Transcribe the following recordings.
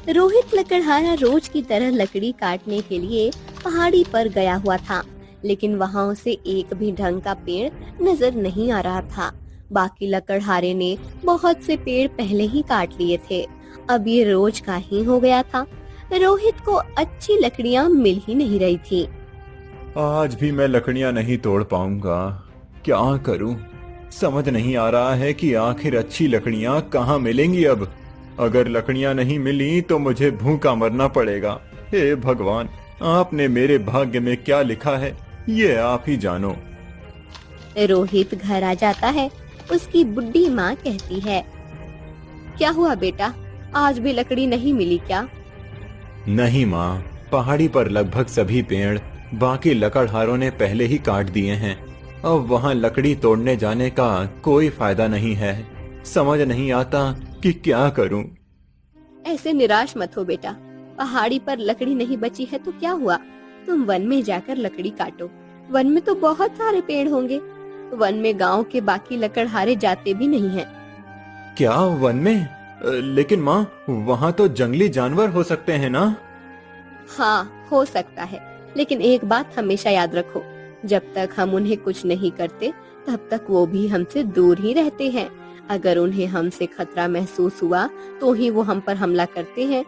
रोहित लकड़हारा रोज की तरह लकड़ी काटने के लिए पहाड़ी पर गया हुआ था, लेकिन वहाँ उसे एक भी ढंग का पेड़ नजर नहीं आ रहा था। बाकी लकड़हारे ने बहुत से पेड़ पहले ही काट लिए थे। अब ये रोज का ही हो गया था। रोहित को अच्छी लकड़ियाँ मिल ही नहीं रही थी। आज भी मैं लकड़ियां नहीं तोड़ पाऊंगा। क्या करूं? समझ नहीं आ रहा है कि आखिर अच्छी लकड़ियां कहाँ मिलेंगी अब। अगर लकड़ियां नहीं मिली तो मुझे भूखा मरना पड़ेगा। हे भगवान, आपने मेरे भाग्य में क्या लिखा है ये आप ही जानो। रोहित घर आ जाता है। उसकी बुढ़ी माँ कहती है, क्या हुआ बेटा, आज भी लकड़ी नहीं मिली क्या? नहीं माँ, पहाड़ी पर लगभग सभी पेड़ बाकी लकड़हारों ने पहले ही काट दिए हैं। अब वहाँ लकड़ी तोड़ने जाने का कोई फायदा नहीं है। समझ नहीं आता कि क्या करूं। ऐसे निराश मत हो बेटा, पहाड़ी पर लकड़ी नहीं बची है तो क्या हुआ, तुम वन में जाकर लकड़ी काटो। वन में तो बहुत सारे पेड़ होंगे। वन में गांव के बाकी लकड़हारे जाते भी नहीं हैं। क्या वन में? लेकिन माँ, वहाँ तो जंगली जानवर हो सकते हैं ना? हाँ, हो सकता है, लेकिन एक बात हमेशा याद रखो, जब तक हम उन्हें कुछ नहीं करते तब तक वो भी हमसे दूर ही रहते हैं। अगर उन्हें हमसे खतरा महसूस हुआ तो ही वो हम पर हमला करते हैं।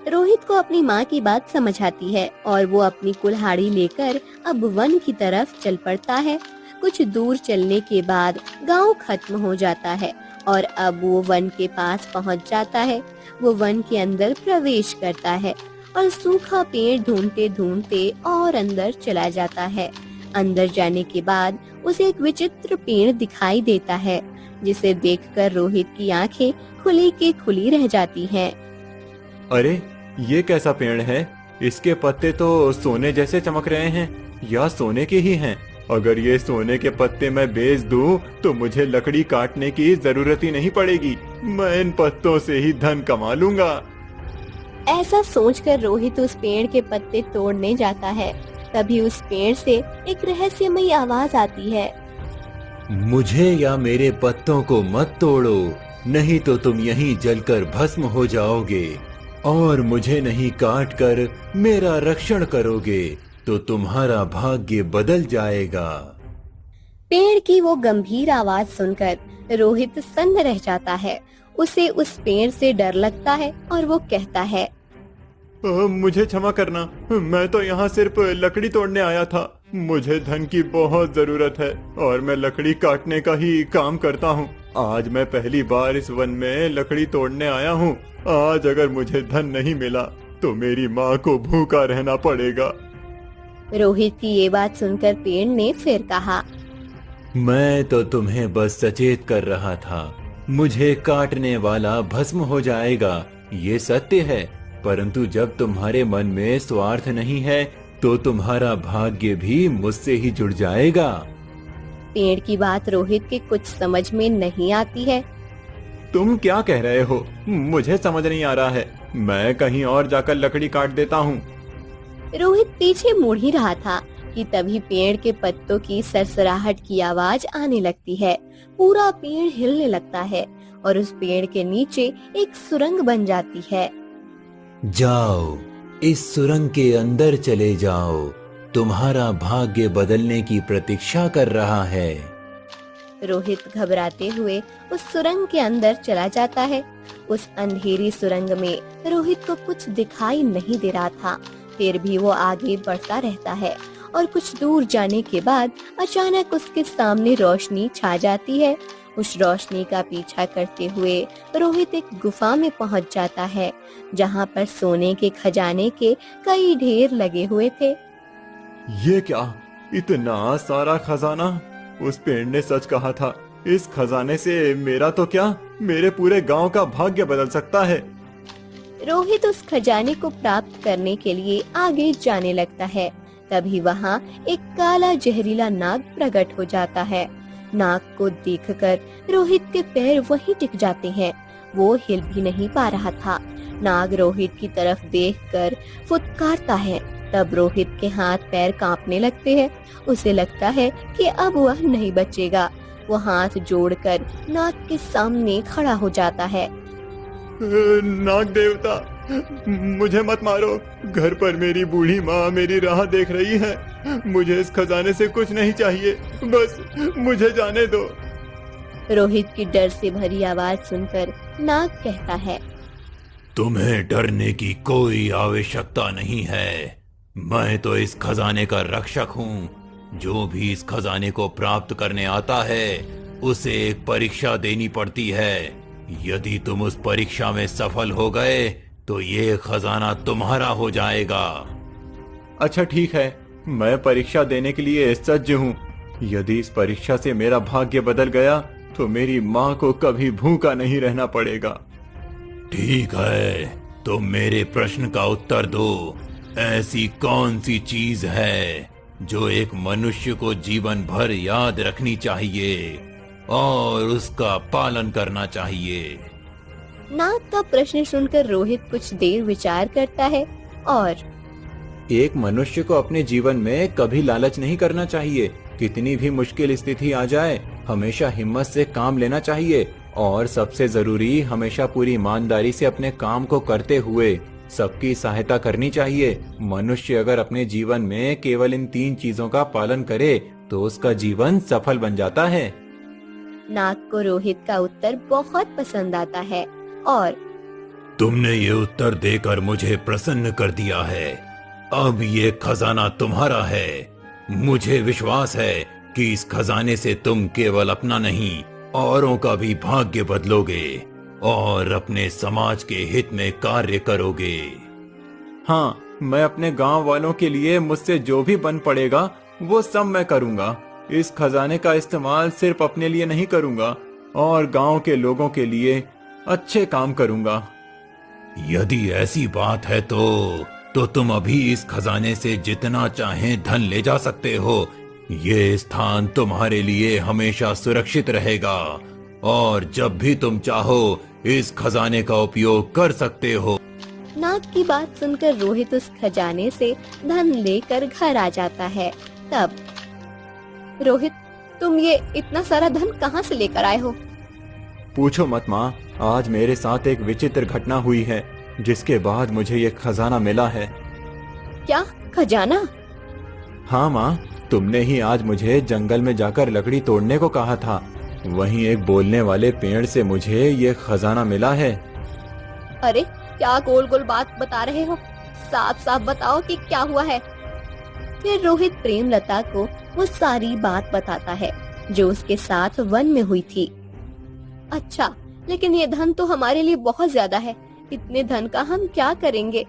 रोहित को अपनी माँ की बात समझ आती है और वो अपनी कुल्हाड़ी लेकर अब वन की तरफ चल पड़ता है। कुछ दूर चलने के बाद गांव खत्म हो जाता है और अब वो वन के पास पहुंच जाता है। वो वन के अंदर प्रवेश करता है और सूखा पेड़ ढूंढते ढूंढते और अंदर चला जाता है। अंदर जाने के बाद उसे एक विचित्र पेड़ दिखाई देता है, जिसे देखकर रोहित की आंखें खुली की खुली रह जाती हैं। अरे, ये कैसा पेड़ है? इसके पत्ते तो सोने जैसे चमक रहे हैं, या सोने के ही हैं। अगर ये सोने के पत्ते मैं बेच दूं तो मुझे लकड़ी काटने की जरूरत ही नहीं पड़ेगी। मैं इन पत्तों से ही धन कमा लूंगा। ऐसा सोचकर रोहित उस पेड़ के पत्ते तोड़ने जाता है। तभी उस पेड़ से एक रहस्यमयी आवाज आती है, मुझे या मेरे पत्तों को मत तोड़ो, नहीं तो तुम यहीं जलकर भस्म हो जाओगे। और मुझे नहीं काट कर मेरा रक्षण करोगे तो तुम्हारा भाग्य बदल जाएगा। पेड़ की वो गंभीर आवाज सुनकर रोहित सन्न रह जाता है। उसे उस पेड़ से डर लगता है और वो कहता है, मुझे क्षमा करना, मैं तो यहाँ सिर्फ लकड़ी तोड़ने आया था। मुझे धन की बहुत जरूरत है और मैं लकड़ी काटने का ही काम करता हूँ। आज मैं पहली बार इस वन में लकड़ी तोड़ने आया हूँ। आज अगर मुझे धन नहीं मिला तो मेरी माँ को भूखा रहना पड़ेगा। रोहित की ये बात सुनकर पेड़ ने फिर कहा, मैं तो तुम्हें बस सचेत कर रहा था। मुझे काटने वाला भस्म हो जाएगा, ये सत्य है। परंतु जब तुम्हारे मन में स्वार्थ नहीं है तो तुम्हारा भाग्य भी मुझसे ही जुड़ जाएगा। पेड़ की बात रोहित के कुछ समझ में नहीं आती है। तुम क्या कह रहे हो? मुझे समझ नहीं आ रहा है। मैं कहीं और जाकर लकड़ी काट देता हूँ। रोहित पीछे मुड़ ही रहा था कि तभी पेड़ के पत्तों की सरसराहट की आवाज आने लगती है। पूरा पेड़ हिलने लगता है और उस पेड़ के नीचे एक सुरंग बन जाती है। जाओ, इस सुरंग के अंदर चले जाओ। तुम्हारा भाग्य बदलने की प्रतीक्षा कर रहा है। रोहित घबराते हुए उस सुरंग के अंदर चला जाता है। उस अंधेरी सुरंग में रोहित को कुछ दिखाई नहीं दे रहा था, फिर भी वो आगे बढ़ता रहता है और कुछ दूर जाने के बाद अचानक उसके सामने रोशनी छा जाती है। उस रोशनी का पीछा करते हुए रोहित एक गुफा में पहुंच जाता है, जहां पर सोने के खजाने के कई ढेर लगे हुए थे। ये क्या, इतना सारा खजाना? उस पेड़ ने सच कहा था। इस खजाने से मेरा तो क्या, मेरे पूरे गांव का भाग्य बदल सकता है। रोहित उस खजाने को प्राप्त करने के लिए आगे जाने लगता है। तभी वहाँ एक काला जहरीला नाग प्रकट हो जाता है। नाग को देखकर रोहित के पैर वहीं टिक जाते हैं। वो हिल भी नहीं पा रहा था। नाग रोहित की तरफ देखकर फुदकारता है। तब रोहित के हाथ पैर कांपने लगते हैं। उसे लगता है कि अब वह नहीं बचेगा। वो हाथ जोड़कर नाग के सामने खड़ा हो जाता है। नाग देवता, मुझे मत मारो। घर पर मेरी बूढ़ी माँ मेरी राह देख रही है। मुझे इस खजाने से कुछ नहीं चाहिए, बस मुझे जाने दो। रोहित की डर से भरी आवाज सुनकर नाग कहता है, तुम्हें डरने की कोई आवश्यकता नहीं है। मैं तो इस खजाने का रक्षक हूँ। जो भी इस खजाने को प्राप्त करने आता है उसे एक परीक्षा देनी पड़ती है। यदि तुम उस परीक्षा में सफल हो गए तो ये खजाना तुम्हारा हो जाएगा। अच्छा ठीक है, मैं परीक्षा देने के लिए सज्ज हूँ। यदि इस परीक्षा से मेरा भाग्य बदल गया तो मेरी माँ को कभी भूखा नहीं रहना पड़ेगा। ठीक है, तुम मेरे प्रश्न का उत्तर दो। ऐसी कौन सी चीज है जो एक मनुष्य को जीवन भर याद रखनी चाहिए और उसका पालन करना चाहिए? नाग का प्रश्न सुनकर रोहित कुछ देर विचार करता है और एक मनुष्य को अपने जीवन में कभी लालच नहीं करना चाहिए। कितनी भी मुश्किल स्थिति आ जाए, हमेशा हिम्मत से काम लेना चाहिए और सबसे जरूरी, हमेशा पूरी ईमानदारी से अपने काम को करते हुए सबकी सहायता करनी चाहिए। मनुष्य अगर अपने जीवन में केवल इन 3 चीजों का पालन करे तो उसका जीवन सफल बन जाता है। नाग को रोहित का उत्तर बहुत पसंद आता है और तुमने ये उत्तर देकर मुझे प्रसन्न कर दिया है। अब ये खजाना तुम्हारा है। मुझे विश्वास है कि इस खजाने से तुम केवल अपना नहीं, औरों का भी भाग्य बदलोगे और अपने समाज के हित में कार्य करोगे। हाँ, मैं अपने गांव वालों के लिए मुझसे जो भी बन पड़ेगा वो सब मैं करूंगा। इस खजाने का इस्तेमाल सिर्फ अपने लिए नहीं करूंगा और गांव के लोगों के लिए अच्छे काम करूंगा। यदि ऐसी बात है तो तुम अभी इस खजाने से जितना चाहें धन ले जा सकते हो। ये स्थान तुम्हारे लिए हमेशा सुरक्षित रहेगा और जब भी तुम चाहो इस खजाने का उपयोग कर सकते हो। नाग की बात सुनकर रोहित उस खजाने से धन लेकर घर आ जाता है। तब रोहित, तुम ये इतना सारा धन कहाँ से लेकर आए हो? पूछो मत माँ, आज मेरे साथ एक विचित्र घटना हुई है जिसके बाद मुझे ये खजाना मिला है। क्या खजाना? हाँ माँ, तुमने ही आज मुझे जंगल में जाकर लकड़ी तोड़ने को कहा था। वहीं एक बोलने वाले पेड़ से मुझे ये खजाना मिला है। अरे क्या गोल गोल बात बता रहे हो? साफ साफ बताओ कि क्या हुआ है। फिर रोहित प्रेमलता को वो सारी बात बताता है जो उसके साथ वन में हुई थी। अच्छा, लेकिन ये धन तो हमारे लिए बहुत ज्यादा है। इतने धन का हम क्या करेंगे?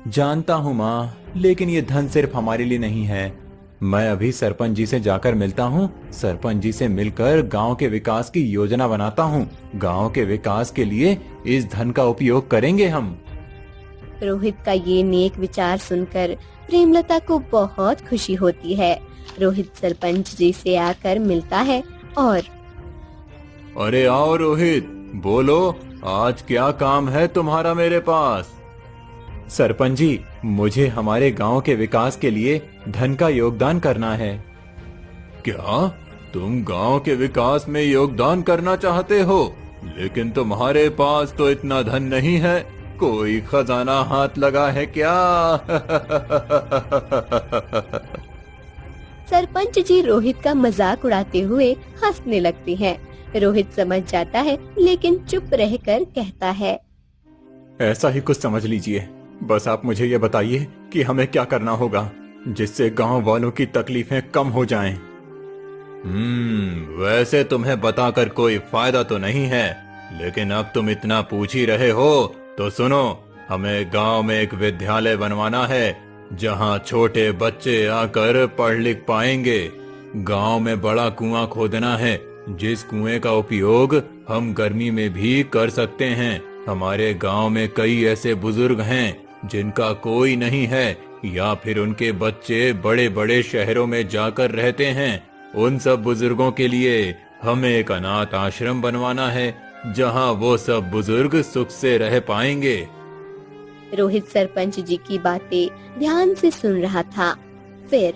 जानता हूँ माँ, लेकिन ये धन सिर्फ हमारे लिए नहीं है। मैं अभी सरपंच जी से जाकर मिलता हूँ। सरपंच जी से मिलकर गांव के विकास की योजना बनाता हूँ। गांव के विकास के लिए इस धन का उपयोग करेंगे हम। रोहित का ये नेक विचार सुनकर प्रेमलता को बहुत खुशी होती है। रोहित सरपंच जी से आकर मिलता है और अरे आओ रोहित, बोलो आज क्या काम है तुम्हारा मेरे पास? सरपंच जी, मुझे हमारे गांव के विकास के लिए धन का योगदान करना है। क्या तुम गांव के विकास में योगदान करना चाहते हो? लेकिन तुम्हारे पास तो इतना धन नहीं है। कोई खजाना हाथ लगा है क्या? सरपंच जी रोहित का मजाक उड़ाते हुए हंसने लगते हैं। रोहित समझ जाता है लेकिन चुप रहकर कहता है, ऐसा ही कुछ समझ लीजिए। बस आप मुझे ये बताइए कि हमें क्या करना होगा जिससे गांव वालों की तकलीफें कम हो जाएं। वैसे तुम्हें बताकर कोई फायदा तो नहीं है, लेकिन अब तुम इतना पूछ ही रहे हो तो सुनो। हमें गांव में एक विद्यालय बनवाना है जहां छोटे बच्चे आकर पढ़ लिख पाएंगे। गांव में बड़ा कुआं खोदना है जिस कुएं का उपयोग हम गर्मी में भी कर सकते हैं। हमारे गांव में कई ऐसे बुजुर्ग हैं जिनका कोई नहीं है या फिर उनके बच्चे बड़े बड़े शहरों में जाकर रहते हैं। उन सब बुजुर्गों के लिए हमें एक अनाथ आश्रम बनवाना है जहां वो सब बुजुर्ग सुख से रह पाएंगे। रोहित सरपंच जी की बातें ध्यान से सुन रहा था। फिर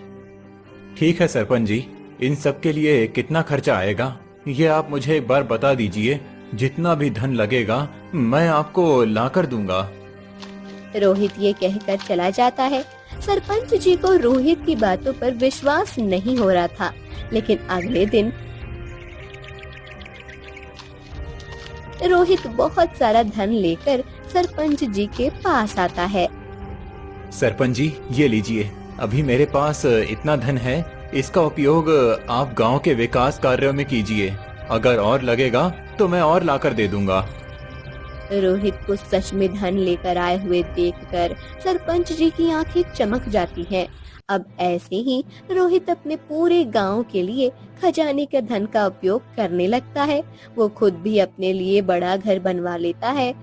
ठीक है सरपंच जी, इन सब के लिए कितना खर्चा आएगा ये आप मुझे एक बार बता दीजिए। जितना भी धन लगेगा मैं आपको ला कर दूंगा। रोहित ये कहकर चला जाता है। सरपंच जी को रोहित की बातों पर विश्वास नहीं हो रहा था, लेकिन अगले दिन रोहित बहुत सारा धन लेकर सरपंच जी के पास आता है। सरपंच जी, ये लीजिए, अभी मेरे पास इतना धन है, इसका उपयोग आप गांव के विकास कार्यों में कीजिए। अगर और लगेगा तो मैं और लाकर दे दूंगा। रोहित को सच में धन लेकर आए हुए देखकर सरपंच जी की आंखें चमक जाती हैं। अब ऐसे ही रोहित अपने पूरे गांव के लिए खजाने के धन का उपयोग करने लगता है। वो खुद भी अपने लिए बड़ा घर बनवा लेता है